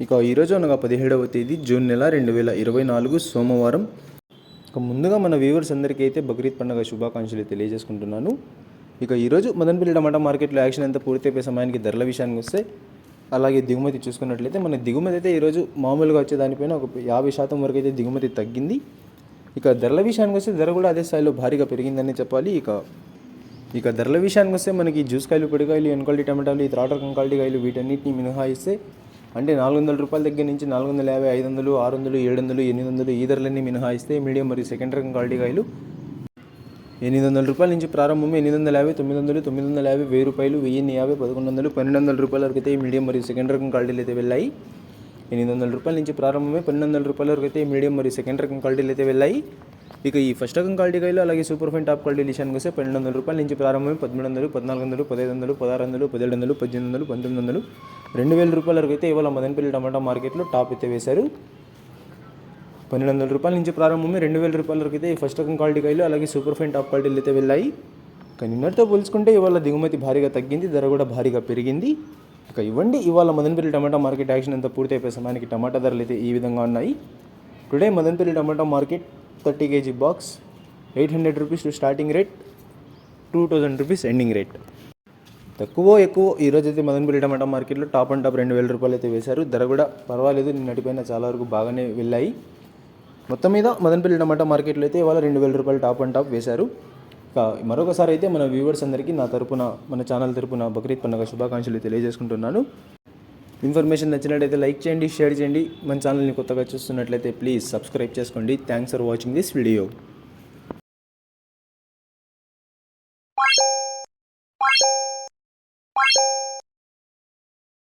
ఇక ఈరోజు అనగా 17వ తేదీ జూన్ నెల 2024 సోమవారం. ఇక ముందుగా మన వ్యూవర్స్ అందరికీ అయితే బక్రీద్ పండుగ శుభాకాంక్షలు తెలియజేసుకుంటున్నాను. ఇక ఈరోజు మదనపల్లి టమాటా మార్కెట్లో యాక్షన్ అంతా పూర్తయిపోయే సమయానికి ధరల విషయానికి వస్తే, అలాగే దిగుమతి చూసుకున్నట్లయితే మన దిగుమతి అయితే ఈరోజు మామూలుగా వచ్చే దానిపైన ఒక 50% వరకు అయితే దిగుమతి తగ్గింది. ఇక ధరల విషయానికి వస్తే ధర కూడా అదే స్థాయిలో భారీగా పెరిగిందని చెప్పాలి. ఇక ధరల విషయానికి వస్తే మనకి జ్యూస్ కాయలు, పొడికాయలు, ఎన్క్వాలిటీ టమాటాలు, ఈ త్రాటర్ కంకాలిటీ కాయలు వీటన్నిటిని మినహాయిస్తే అంటే 400 రూపాయల దగ్గర నుంచి 450, 500, 600, 700, 800 ఈ ధరలన్నీ మినహాయిస్తే మీడియం మరియు సెకండ్ రకం క్వాలిటీ కాయలు 800 రూపాయల నుంచి ప్రారంభమే 850, 900, 950, 1000 రూపాయలు, 1050, 1100, 1200 రూపాయల వరకు అయితే మీడియం మరియు సెకండ్ రకం క్వాలిటీలు అయితే వెళ్ళాయి. 800 రూపాయల నుంచి ప్రారంభమే 1200 రూపాయల వరకు అయితే మీడియం మరియు సెకండ్ రకం క్వాలిటీలు అయితే వెళ్ళాయి. ఇక ఈ ఫస్ట్ రకం క్వాలిటీ కాయలు అలాగే సూపర్ ఫైన్ టాప్ క్వాలిటీ విషయానికి వస్తే 1200 రూపాయల నుంచి ప్రారంభమై 1300, 1400, 1500, 1600, 1700, 1800, 1900, 2000 రూపాయల వరకు అయితే ఇవాళ మదనపల్లి టమాటా మార్కెట్లో టాప్ అయితే వేశారు. 1200 రూపాయల నుంచి ప్రారంభమై 2000 రూపాయల వరకు అయితే ఈ ఫస్ట్ రకం క్వాలిటీ కాయలు అలాగే సూపర్ ఫైన్ టాప్ క్వాలిటీలు అయితే వెళ్ళాయి. కానీ నిన్నటితో పోల్చుకుంటే ఇవాళ దిగుమతి భారీగా తగ్గింది, ధర కూడా భారీగా పెరిగింది. ఇక ఇవాళ మదనపల్లి టమాటా మార్కెట్ యాక్షన్ అంతా పూర్తి అయిపోయే సమయానికి టమాటా ధరలు అయితే ఈ విధంగా ఉన్నాయి. Today Madanapalle tomato market 30 kg box 800 rupees to starting rate, 2000 rupees ending rate. ఎక్కువ ఈరోజు అయితే మదనపల్లి టమాటా మార్కెట్లో టాప్ అండ్ టాప్ 2000 రూపాయలు అయితే వేశారు. ధర కూడా పర్వాలేదు, నిన్నటిపైన చాలా వరకు బాగానే వెళ్ళాయి. మొత్తం మీద మదనపల్లి టమాటా మార్కెట్లో అయితే ఇవాళ 2000 రూపాయలు టాప్ అండ్ టాప్ వేశారు. మరొకసారి అయితే మన వ్యూవర్స్ అందరికీ మన ఛానల్ తరపున బక్రీద్ పండుగ శుభాకాంక్షలు తెలియజేసుకుంటున్నాను. ఇన్ఫర్మేషన్ నచ్చినట్లయితే లైక్ చేయండి, షేర్ చేయండి. మన ఛానల్ని కొత్తగా చూస్తున్నట్లయితే ప్లీజ్ సబ్స్క్రైబ్ చేసుకోండి. Thanks for watching this video.